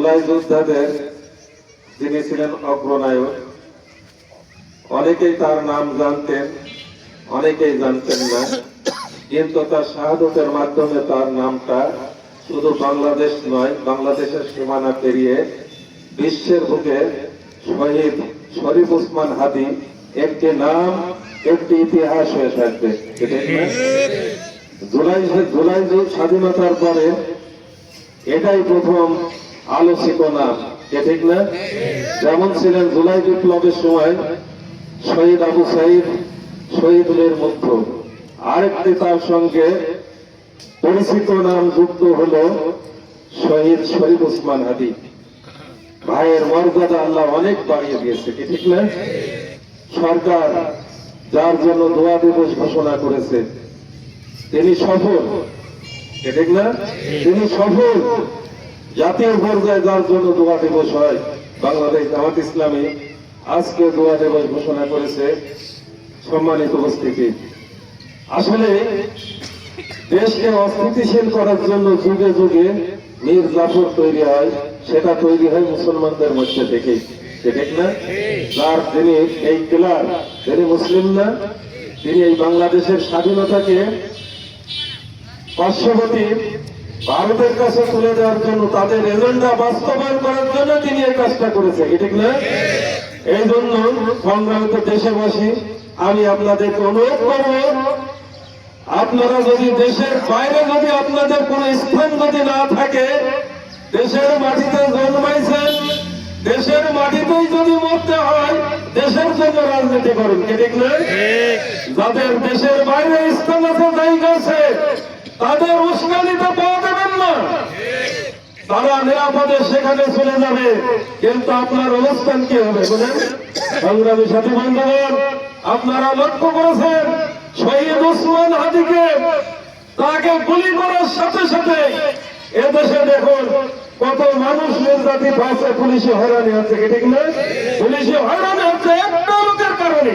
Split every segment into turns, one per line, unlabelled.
জুলাই যোদ্ধাদের যিনি ছিলেন অগ্রনায়ক, অনেকেই তার নাম জানতেন, অনেকেই জানতেন না, কিন্তু তার শাহাদতের মাধ্যমে তার নামটা শুধু বাংলাদেশ নয়, বাংলাদেশের সীমানা পেরিয়ে বিশ্বের বুকে শহীদ শরীফ ওসমান হাদী একটি নাম, একটি ইতিহাস হয়ে থাকবে। জুলাই স্বাধীনতার পরে এটাই প্রথম আলোচিত নাম, ঠিক না? যেমন ছিলেন জুলাই বিপ্লবের সময় শহীদ আবু সাইদ, শহীদ মীর মুগ্ধ, আরেকটি তার সঙ্গে পরিচিত নাম যুক্ত হলো শহীদ শরীফ ওসমান হাদী। ভাইয়ের মর্যাদা আল্লাহ অনেক বাড়িয়ে দিয়েছে, ঠিক না? সরকার যার জন্য দোয়া দিবস ঘোষণা করেছে তিনি সফল, ঠিক না? তিনি সফল। জাতীয় পর্যায়ে যার জন্য দোয়া দিবস হয়, বাংলাদেশ জামাত ইসলামী আজকে দোয়া দিবস ঘোষণা করেছে। সম্মানিত উপস্থিতি, আসলে দেশকে অস্থিতিশীল করার জন্য যুগে যুগে মীর জাফর তৈরি হয়, সেটা তৈরি হয় মুসলমানদের মধ্যে থেকেই, ঠিক না? যার যিনি এই কিলার, তিনি মুসলিম না, তিনি এই বাংলাদেশের স্বাধীনতাকে পার্শ্ববর্তী ভারতের কাছে তুলে দেওয়ার জন্য, তাদের এজেন্ডা বাস্তবায়ন করার জন্য তিনি এই কাজটা করেছে, ঠিক না? এই জন্য সংগ্রামিত দেশবাসী, আমি আপনাদেরকে অনুরোধ করব, আপনারা যদি দেশের বাইরে যদি আপনাদের কোন স্থান যদি না থাকে, দেশের মাটিতে জন্মাইছেন, দেশের মাটিতেই যদি মরতে হয়, দেশের জন্য রাজনীতি করুন, ঠিক না? যাদের দেশের বাইরে স্থান আছে, জায়গা আছে, তাদের উস্কানিতে পাওয়া দেবেন না। তারা নিরাপদে সেখানে চলে যাবে, কিন্তু আপনার অবস্থান কি হবে বলেন? সংগ্রামী সাথী বন্ধুগণ, আপনারা লক্ষ্য করেছেন শহীদ ওসমান হাদীকে তাকে গুলি করার সাথে সাথে এদেশে দেখুন কত মানুষ নির্যাতিত হচ্ছে, পুলিশে হয়রানি হচ্ছে, ঠিক না? পুলিশে হয়রানি হচ্ছে একটা লোকের কারণে।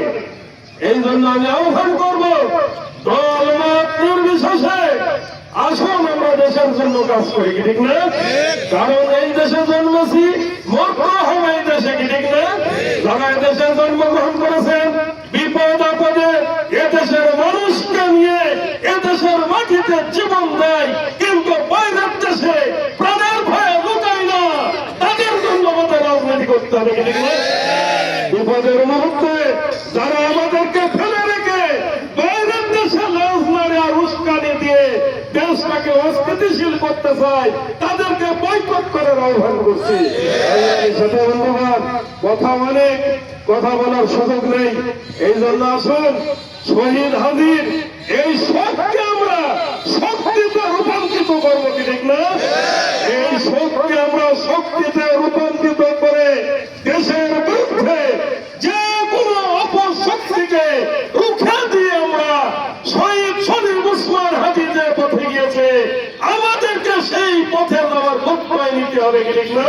এই জন্য আমি আহ্বান করব, দল মত নির্বিশেষে আসুন আমরা দেশের জন্য কাজ করি, ঠিক না? কারণ এই দেশে জন্মেছি, মরতে হবে এই দেশে, ঠিক না? যারা এই দেশে জন্মগ্রহণ করেছেন, বিপদ আপদে এদেশের মানুষকে নিয়ে এদেশের মাটিতে জীবন দেয়, কিন্তু বাইরের দেশে প্রাণের ভয়ে লুকায় না, তাদের জন্য আমাদের রাজনীতি করতে হবে, ঠিক না? বিপদের মুহূর্তে যারা আমাদেরকে ফেলে রেখে বাইরের দেশে লাশ মারে আর উস্কানি দিয়ে দেশটাকে অস্থিতিশীল করতে চায়, তাদেরকে বয়কট করার আহ্বান করছি। সাথে বন্ধুগণ, কথা অনেক, কথা বলার সুযোগ নেই, এই জন্য আসুন শহীদ হাদীর এই শোককে আমরা শক্তিতে রূপান্তরিত করবো, ঠিক না? এই শোককে আমরা শক্তিতে রূপান্তরিত করে দেশের বিরুদ্ধে যে কোনো অপশক্তিকে রুখে দিয়ে আমরা শহীদ শরীফ ওসমান হাদী যে পথে গিয়েছে, আমাদেরকে সেই পথে যাওয়ার প্রত্যয় নিতে হবে, ঠিক না?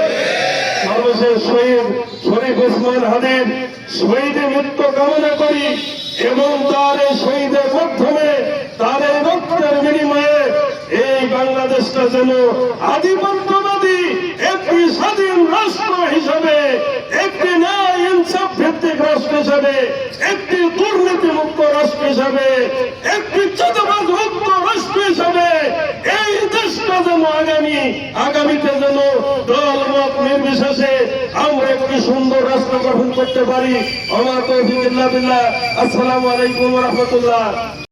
সর্বশেষ শহীদ শরীফ ওসমান হাদীর শহীদে মৃত্যু কামনা করি এবং তার এই শহীদের মাধ্যমে, তার এই রক্তের বিনিময়ে এই বাংলাদেশটা যেন আধিপত্যবাদী একটি স্বাধীন রাষ্ট্র হিসাবে, একটি ন্যায় ইনসাফ ভিত্তিক রাষ্ট্র হিসাবে, একটি দুর্নীতি মুক্ত রাষ্ট্র হিসাবে, একটি চাঁদাবাজ মুক্ত রাষ্ট্র হিসাবে এই দেশটা যেন আগামীতে যেন দল মত নির্বিশেষে আমরা একটি সুন্দর রাষ্ট্র গঠন করতে পারি। আমার তৌফিক ইল্লা বিল্লাহ। আসসালামু আলাইকুম ওয়া রাহমাতুল্লাহ।